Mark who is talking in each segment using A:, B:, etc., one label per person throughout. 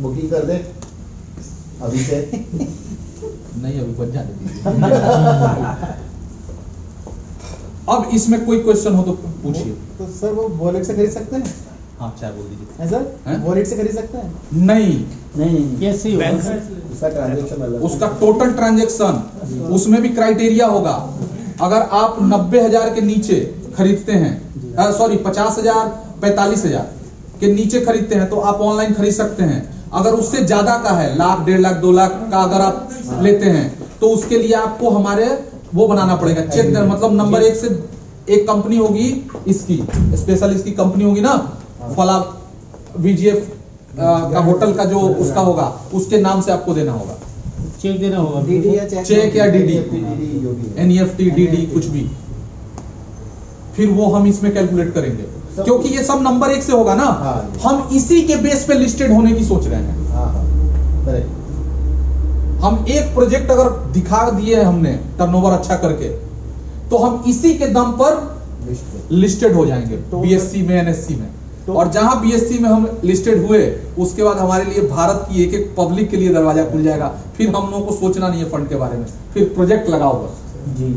A: Booking कर दे अभी से।
B: नहीं अभी बच जाने दीजिए। अब इसमें कोई क्वेश्चन हो तो पूछिए।
A: तो सर वो वॉलेट से खरीद सकते हैं?
B: हाँ चाहे बोल दीजिए।
A: है सर, वॉलेट से खरीद सकते हैं?
B: नहीं,
C: कैसे होगा?
A: उसका ट्रांजेक्शन अलग,
B: उसका टोटल ट्रांजेक्शन, उसमें भी क्राइटेरिया होगा। अगर आप 90,000 के नीचे खरीदते हैं, सॉरी 50,000 45,000 के नीचे खरीदते हैं तो आप ऑनलाइन खरीद सकते हैं। अगर उससे ज्यादा का है, लाख 1.5 लाख 2 लाख का अगर आप लेते हैं तो उसके लिए आपको हमारे वो बनाना पड़ेगा, चेक देना। मतलब नंबर 1 से एक कंपनी होगी इसकी, स्पेशल इसकी कंपनी होगी ना, फला VGF का होटल का जो उसका होगा, उसके नाम से आपको देना होगा,
C: चेक देना होगा,
A: डीडी या
B: चेक या DD, NEFT DD कुछ भी। फिर वो हम इसमें कैलकुलेट करेंगे, क्योंकि ये सब नंबर 1 से होगा ना। हम इसी के बेस पे लिस्टेड होने की सोच रहे हैं। हम एक प्रोजेक्ट अगर दिखा दिए है हमने टर्नओवर अच्छा करके, तो हम इसी के दम पर लिस्टेड हो जाएंगे BSC में, NSC में। और जहां BSC में हम लिस्टेड हुए, उसके बाद हमारे लिए भारत की एक एक पब्लिक के लिए दरवाजा खुल जाएगा। फिर हम लोगों को सोचना नहीं है फंड के बारे में, फिर प्रोजेक्ट लगाओ बस।
C: जी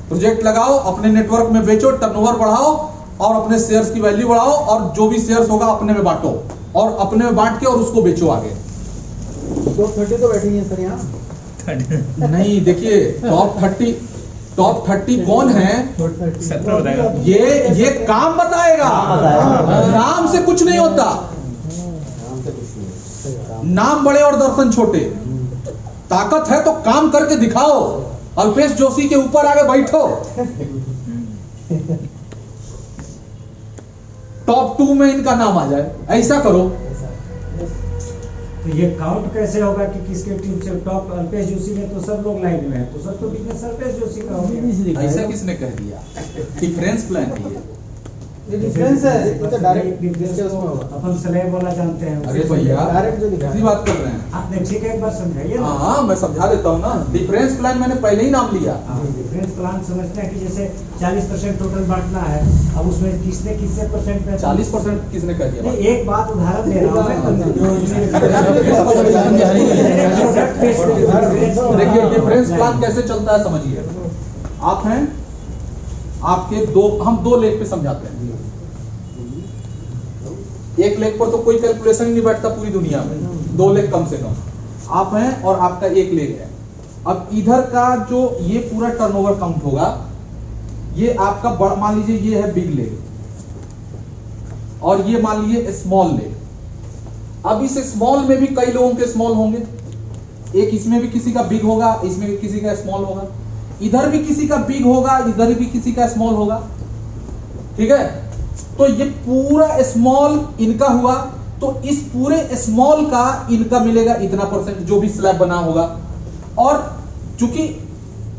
B: प्रोजेक्ट लगाओ, अपने नेटवर्क में बेचो, टर्नओवर बढ़ाओ और अपने शेयर्स की वैल्यू बढ़ाओ, और जो भी शेयर्स होगा अपने में बांटो, और अपने में बांट के और उसको बेचो आगे।
A: टॉप 30 तो बैठी है सर यहाँ।
B: नहीं देखिए, टॉप 30 कौन है ये काम बताएगा। नाम से कुछ नहीं होता, नाम बड़े और दर्शन छोटे। ताकत है तो काम करके दिखाओ। अल्पेश जोशी के ऊपर आगे बैठो। टॉप 2 में इनका नाम आ जाए, ऐसा करो।
D: तो ये काउंट कैसे होगा कि किसके टीम से टॉप अल्पेश जोशी में तो सब लोग लाइन में है, तो सब तो बिजनेस अल्पेश जोशी का हो गया।
B: ऐसा किसने कह दिया? डिफरेंस प्लान है
A: ये डिफरेंस है, ये तो डायरेक्ट
D: बिजनेस अपन स्लैब वाला जानते हैं।
B: अरे भैया
A: डायरेक्ट जो
B: किसी बात कर रहे हैं।
D: आपने ठीक है, एक बार समझाइए ना।
B: हाँ मैं समझा देता हूँ ना। डिफरेंस प्लान मैंने पहले ही नाम लिया।
D: डिफरेंस प्लान समझते हैं कि जैसे 40% टोटल बांटना है, अब उसमें किसने किससे परसेंट पे
B: 40% किसने कह दिया?
D: नहीं, एक बात उदाहरण दे रहा हूँ मैं।
B: देखिए डिफरेंस प्लान कैसे चलता है समझिए। आप हैं, आपके हम दो लेग पे समझाते हैं। एक लेग पर तो कोई कैलकुलेशन ही नहीं बैठता पूरी दुनिया में, 2 लेग कम से कम। आप हैं और आपका एक लेग है। अब इधर का जो ये पूरा टर्नओवर काउंट होगा, ये आपका बड़ा, मान लीजिए ये है बिग लेग और ये मान लीजिए स्मॉल लेग। अब इस स्मॉल में भी कई लोगों के स्मॉल होंगे, एक इसमें भी किसी का बिग होगा, इसमें भी किसी का स्मॉल होगा, इधर भी किसी का बिग होगा, इधर भी किसी का स्मॉल होगा। ठीक है, तो ये पूरा स्मॉल इनका हुआ, तो इस पूरे स्मॉल का इनका मिलेगा इतना परसेंट, जो भी स्लैब बना होगा। और चूंकि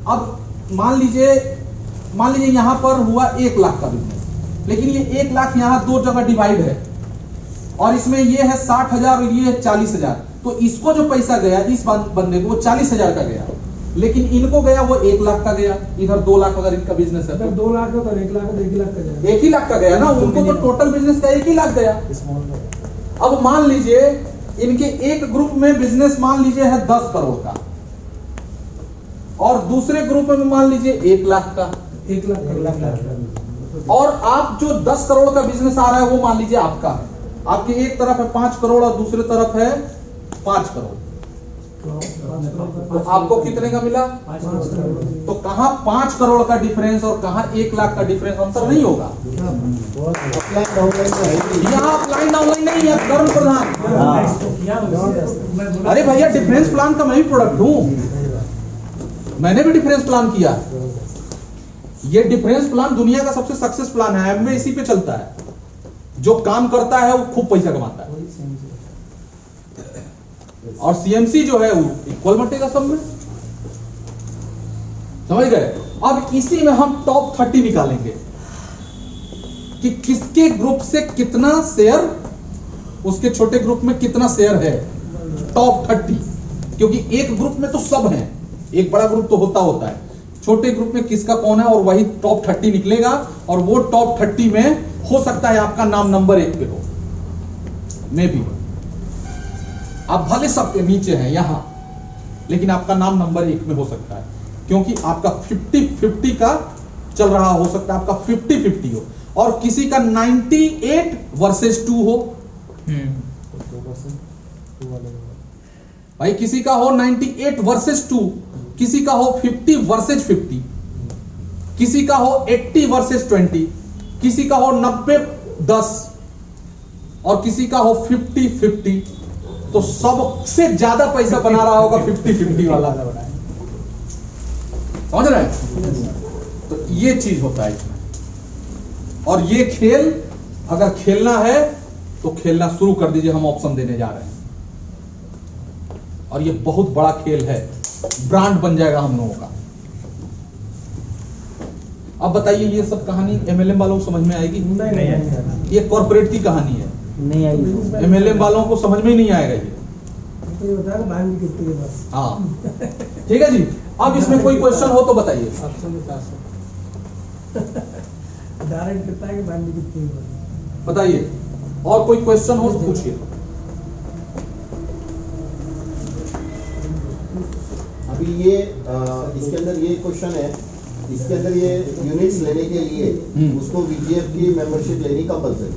B: अब मान लीजिए यहां पर हुआ 1 लाख का बिजनेस, लेकिन ये 1 लाख यहां 2 जगह डिवाइड है, और इसमें ये है 60,000 और ये है 40,000। तो इसको जो पैसा गया इस बंदे को, वो 40,000 का गया, लेकिन इनको गया वो 1 लाख का गया। इधर 2 लाख अगर इनका बिजनेस है तो
D: 2 लाख का, 1 लाख का, 1 लाख का गया,
B: 1 ही लाख का गया ना। उनको तो टोटल बिजनेस का 1 ही लाख गया। अब मान लीजिए इनके एक ग्रुप में बिजनेस मान लीजिए है 10 करोड़ का, और दूसरे ग्रुप में मान लीजिए 1 लाख का,
D: 1 लाख का।
B: और आप जो 10 करोड़ का बिजनेस आ रहा है वो मान लीजिए आपका है। आपकी एक तरफ है 5 करोड़ और दूसरी तरफ है 5 करोड़। तो आपको कितने का मिला?
D: 5 करोड़।
B: तो कहां 5 करोड़ का डिफरेंस और कहां 1 लाख का डिफरेंस, अंतर नहीं होगा। यहाँ ऑफलाइन ऑनलाइन नहीं है, कर्म प्रधान। अरे भैया डिफरेंस प्लान का मैं भी प्रोडक्ट हूं, मैंने भी डिफरेंस प्लान किया। ये डिफरेंस प्लान दुनिया का सबसे सक्सेस प्लान है। एमवे इसी पे चलता है। जो काम करता है वो खूब पैसा कमाता है, और सीएमसी जो है वो इक्वल बटेगा सब में। समझ गए? अब इसी में हम टॉप 30 निकालेंगे कि किसके ग्रुप से कितना शेयर, उसके छोटे ग्रुप में कितना शेयर है। टॉप 30, क्योंकि एक ग्रुप में तो सब है, एक बड़ा ग्रुप तो होता है, छोटे ग्रुप में किसका कौन है, और वही टॉप 30 निकलेगा। और वो टॉप 30 में हो सकता है आपका नाम नंबर 1 पे हो, मे भी। आप भले सबके नीचे हैं यहाँ, लेकिन आपका नाम नंबर 1 में हो सकता है, क्योंकि आपका 50-50 का चल रहा हो सकता है, आपका 50-50 हो, और किसी का 98 वर्सेस 2 हो। भाई किसी का हो 98 वर्सेस 2, किसी का हो 50 वर्सेस 50, किसी का हो 80 वर्सेस 20, किसी का हो 90-10, और किसी का हो 50-50, तो सबसे ज्यादा पैसा बना रहा होगा 50-50 वाला। समझ रहे हैं? तो ये चीज होता है इसमें। और ये खेल अगर खेलना है तो खेलना शुरू कर दीजिए, हम ऑप्शन देने जा रहे हैं, और ये बहुत बड़ा खेल है, ब्रांड बन जाएगा हम लोगों का। अब बताइए, ये सब कहानी एमएलएम वालों को समझ में आएगी? नहीं, ये कॉर्पोरेट की कहानी है,
C: नहीं आएगी।
B: एमएलएम वालों को समझ में ही नहीं आएगा ये। हाँ ठीक है जी। अब इसमें कोई क्वेश्चन हो तो बताइए। बताइए, और कोई क्वेश्चन हो तो पूछिए।
E: अभी ये इसके अंदर ये क्वेश्चन है, इसके अंदर ये यूनिट्स लेने के लिए उसको वीजीएफ की मेंबरशिप लेनी कंपलसरी?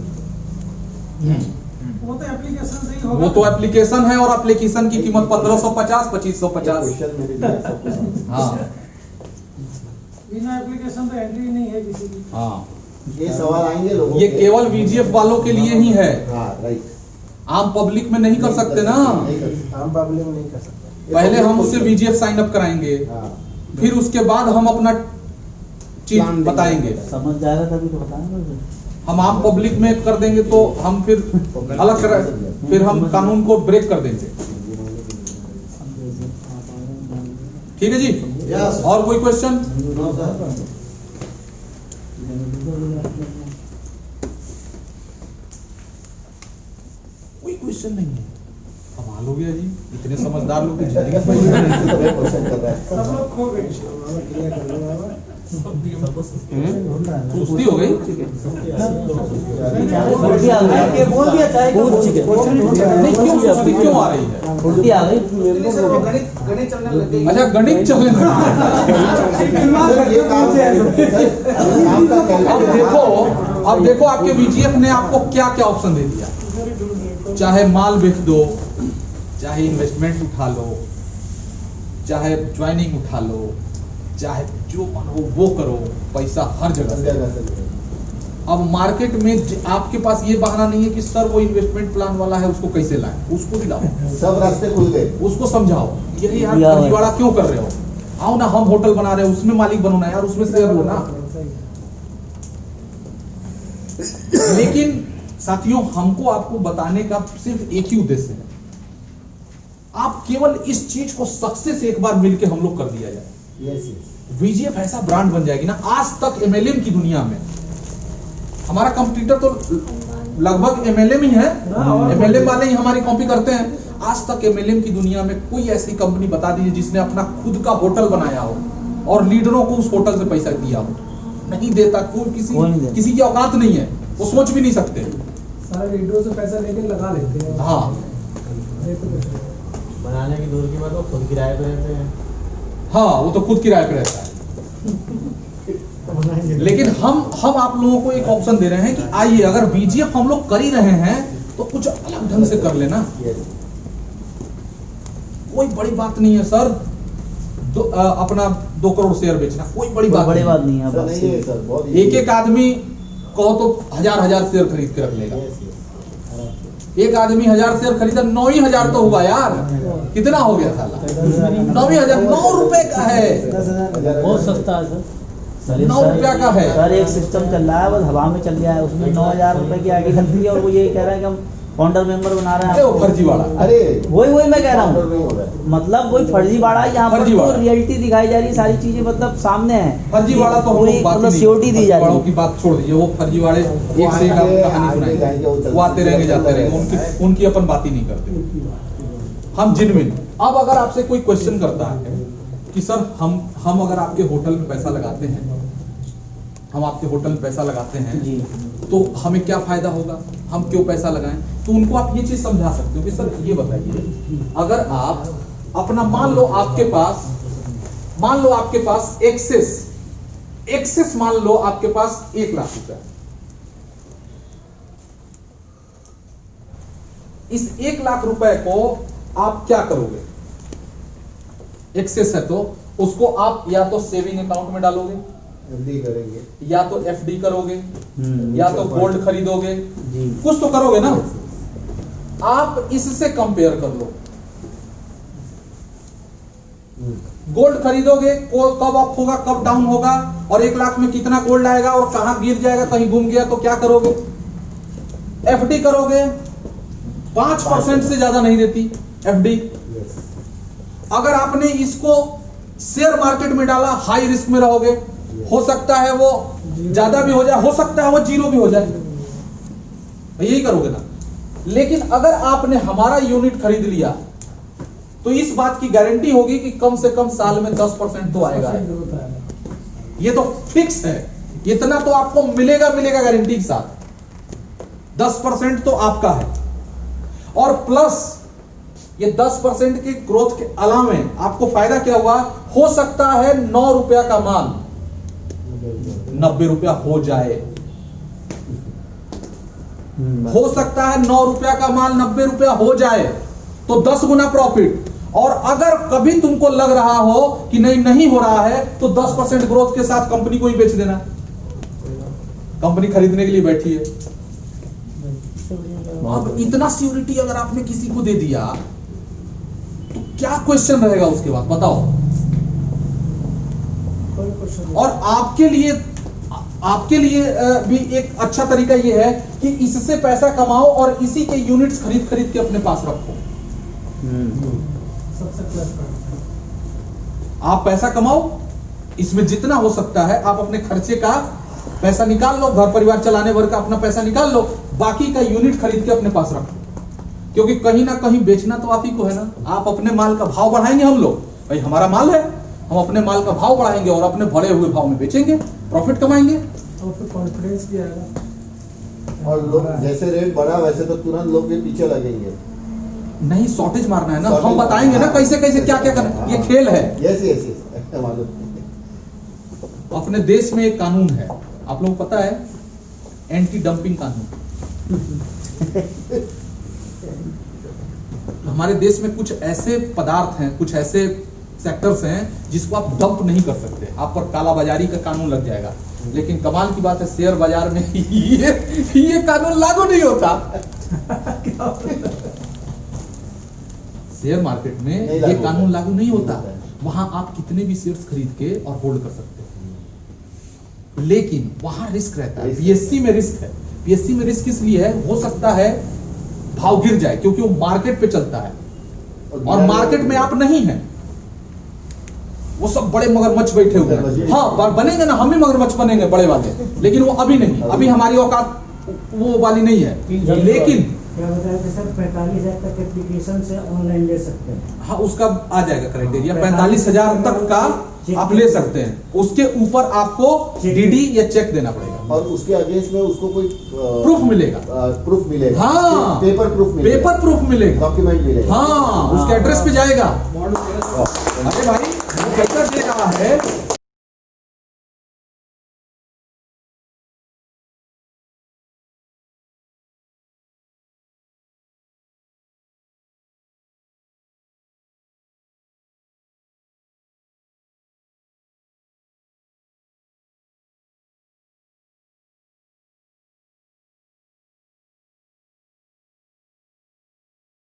A: वो तो एप्लीकेशन से ही होगा।
B: वो तो एप्लीकेशन है, और एप्लीकेशन की कीमत 1550, 2550।
E: क्वेश्चन मेरे लिए सबको समझ।
B: हाँ
A: बिना एप्लीकेशन तो एंट्री नहीं है किसी की।
B: हाँ,
E: ये सवाल आएंगे लोगों
B: ये
E: के।
B: केवल वीजीएफ वालों के लिए ही है,
E: हाँ राइट।
B: आम पब्लिक में नहीं कर सकते ना।
E: नहीं कर सकते, आम पब्लिक में नहीं कर सकते।
B: पहले हम उससे वीजीएफ साइन अप कराएंगे,
E: हाँ,
B: फिर उसके बाद हम अपना चीज
E: प्लान
B: बताएंगे।
C: समझ जाएगा तभी तो बताएंगे।
B: हम आम पब्लिक में कर देंगे तो हम फिर अलग कर, फिर हम कानून को ब्रेक कर देंगे। ठीक है जी।
E: Yes.
B: और कोई क्वेश्चन?
E: No sir.
B: कोई क्वेश्चन नहीं है। कमाल हो गया जी, इतने समझदार लोग की जिंदगी
E: क्वेश्चन कर रहा है।
A: सब लोग खो गए।
B: सुस्ती हो गई।
C: बोल दिया चाहे
B: नहीं, क्यों सुस्ती क्यों आ रही है?
C: उल्टी आ गई।
A: गणित चलने लग गई।
B: अच्छा, गणित चलने लगा।
E: सर, ये काम काम का
B: अब देखो आपके वीजीएफ ने आपको क्या क्या ऑप्शन दे दिया। चाहे माल बेच दो, चाहे इन्वेस्टमेंट उठा लो, चाहे ज्वाइनिंग उठा लो, चाहे जो मन हो वो करो, पैसा हर जगह से। अब मार्केट में आपके पास ये बहाना नहीं है कि सर वो इन्वेस्टमेंट प्लान वाला है, उसको कैसे लाएं, उसको भी लाओ,
E: सब रास्ते खुल गए।
B: उसको समझाओ, यही यार फर्जीवाड़ा क्यों कर रहे हो, आओ ना हम होटल बना रहे हैं, उसमें मालिक बनो ना यार, उसमें शेयर लो ना। लेकिन साथियों, हमको आपको बताने का सिर्फ एक ही उद्देश्य है, आप केवल इस चीज को सक्सेस एक बार मिलके हम लोग कर दिया जाए।
E: Yes yes.
B: वीजीएफ ऐसा ब्रांड बन जाएगी ना, आज तक एमएलएम की दुनिया में हमारा कंपटीटर तो लगभग एमएलएम ही है, एमएलएम वाले ही हमारी कॉपी करते हैं। आज तक एमएलएम की दुनिया में कोई ऐसी कंपनी बता दीजिए जिसने अपना खुद का होटल बनाया हो और लीडरों को उस होटल से पैसा दिया हो? नहीं देता कोई, किसी की औकात नहीं है, वो सोच भी नहीं सकते।
A: सारे लीडरों से पैसा लेके लगा लेते हैं।
B: हाँ,
F: बनाने की दूर की बात, वो खुद किराए पे रहते हैं।
B: हाँ, वो तो खुद किराए पे रहता है। लेकिन हम आप लोगों को एक ऑप्शन दे रहे हैं कि आइए, अगर बीजीएफ हम लोग कर ही रहे हैं तो कुछ अलग ढंग से कर लेना। कोई बड़ी बात नहीं है सर, अपना 2 करोड़ शेयर बेचना कोई बड़ी बात
C: नहीं है।
E: सर नहीं है सर, बहुत
B: एक आदमी कहो तो हजार शेयर खरीद के रख लेगा। एक आदमी 1000 शेयर खरीदा, 9 ही हजार तो हुआ यार, कितना हो गया साला? 9 ही हजार, 9 रुपए का है,
C: बहुत सस्ता है सर।
B: 9 रुपया का है
C: सर। एक सिस्टम चल रहा है, बस हवा में चल गया है, उसमें 9000 रुपए की आगे खरीदी है, और वो ये कह रहा है कि हम फाउंडर मेंबर बना रहे हैं।
B: वो फर्जीवाड़ा।
E: अरे
C: वही मैं कह रहा हूँ, मतलब वही फर्जीवाड़ा है। यहाँ पर तो रियलिटी दिखाई जा रही है, सारी चीजें मतलब सामने है।
B: फर्जीवाड़ा तो हम लोग बात
C: मतलब सिक्योरिटी दी जा रही है।
B: की बात छोड़ दीजिए, वो फर्जीवाड़े एक से एक आपको कहानी सुनाएंगे, वो आते रहेंगे जाते रहेंगे, उनकी अपन बात ही नहीं करते। हम जिनविन। अब अगर आपसे कोई क्वेश्चन करता है कि सर हम अगर आपके होटल में पैसा लगाते हैं, हम आपके होटल में पैसा लगाते हैं
C: जी,
B: तो हमें क्या फायदा होगा, हम क्यों पैसा लगाएं, तो उनको आप ये चीज समझा सकते हो कि सर ये बताइए, अगर आप अपना मान लो आपके पास एक्सेस मान लो आपके पास 1 लाख रुपया, इस 1 लाख रुपए को आप क्या करोगे? एक्सेस है तो उसको आप या तो सेविंग अकाउंट में डालोगे,
E: एफडी करेंगे,
B: या तो एफडी करोगे, या तो गोल्ड खरीदोगे,
C: जी।
B: कुछ तो करोगे ना। आप इससे कंपेयर कर लो, गोल्ड खरीदोगे कब अप होगा कब डाउन होगा, और 1 लाख में कितना गोल्ड आएगा और कहां गिर जाएगा, कहीं घूम गया तो क्या करोगे? एफडी करोगे, 5% से ज्यादा नहीं देती एफडी। अगर आपने इसको शेयर मार्केट में डाला, हाई रिस्क में रहोगे, हो सकता है वो ज्यादा भी हो जाए, हो सकता है वो जीरो भी हो जाए, यही करोगे ना। लेकिन अगर आपने हमारा यूनिट खरीद लिया तो इस बात की गारंटी होगी कि कम से कम साल में 10% तो आएगा, ये तो फिक्स है, इतना तो आपको मिलेगा गारंटी के साथ। 10% तो आपका है, और प्लस ये 10% के ग्रोथ के अलावे आपको फायदा क्या हुआ? हो सकता है 9 रुपया का माल 90 रुपया हो जाए, हो सकता है 9 रुपया का माल 90 रुपया हो जाए, तो 10 गुना प्रॉफिट। और अगर कभी तुमको लग रहा हो कि नहीं हो रहा है, तो 10% ग्रोथ के साथ कंपनी को ही बेच देना, कंपनी खरीदने के लिए बैठी है। अब इतना सिक्योरिटी अगर आपने किसी को दे दिया तो क्या क्वेश्चन रहेगा उसके बाद, बताओ। और आपके लिए भी एक अच्छा तरीका यह है कि इससे पैसा कमाओ और इसी के यूनिट्स खरीद के अपने पास रखो।
A: सबसे प्लस पॉइंट।
B: आप पैसा कमाओ, इसमें जितना हो सकता है आप अपने खर्चे का पैसा निकाल लो, घर परिवार चलाने भर का अपना पैसा निकाल लो, बाकी का यूनिट खरीद के अपने पास रखो, क्योंकि कहीं ना कहीं बेचना तो आप ही को है ना। आप अपने माल का भाव बढ़ाएंगे, हम लोग भाई हमारा माल है, हम अपने माल का भाव बढ़ाएंगे और अपने बढ़े हुए भाव में बेचेंगे, प्रॉफिट कमाएंगे,
A: और फिर कॉन्फिडेंस भी आएगा।
E: और लोग जैसे रेट बढ़ा वैसे तो तुरंत लोग के पीछे लगेंगे।
B: नहीं शॉर्टेज मारना है ना,
E: Shortage
B: हम बताएंगे ना
E: हाँ,
B: कैसे क्या करना, ये खेल है।
E: यस मालूम।
B: अपने देश में एक कानून है, आप लोगों को पता है, एंटी डंपिंग कानून। हमारे देश में कुछ ऐसे पदार्थ हैं, कुछ ऐसे सेक्टर्स हैं जिसको आप डंप नहीं कर सकते, आप पर कालाबाजारी का कानून लग जाएगा। लेकिन कमाल की बात है, शेयर बाजार में ये कानून लागू नहीं होता। शेयर मार्केट में ये कानून लागू नहीं होता, वहां आप कितने भी शेयर्स खरीद के और होल्ड कर सकते हैं, लेकिन वहां रिस्क रहता है। पीएससी में रिस्क है, पीएससी में रिस्क इसलिए है, हो सकता है भाव गिर जाए क्योंकि वो मार्केट पे चलता है, और मार्केट में आप नहीं है, वो सब बड़े मगरमच्छ बैठे हुए हैं। हाँ बनेंगे ना, हम ही मगरमच्छ बनेंगे बड़े वाले, लेकिन वो अभी नहीं, अभी हमारी औकात वो वाली नहीं है। लेकिन
D: क्या बताया कि सर 45,000 तक एप्लीकेशन से ऑनलाइन ले सकते हैं?
B: हाँ उसका आ जाएगा क्राइटेरिया, 45,000 तक का आप ले सकते हैं, उसके ऊपर आपको डीडी या चेक देना पड़ेगा,
E: और उसके अगेंस्ट में उसको कोई
B: प्रूफ मिलेगा,
E: प्रूफ मिलेगा,
B: हाँ
E: पेपर प्रूफ
B: मिलेगा,
E: डॉक्यूमेंट मिलेगा,
B: हाँ उसके एड्रेस पे जाएगा। अरे भाई वो पैसा दे रहा है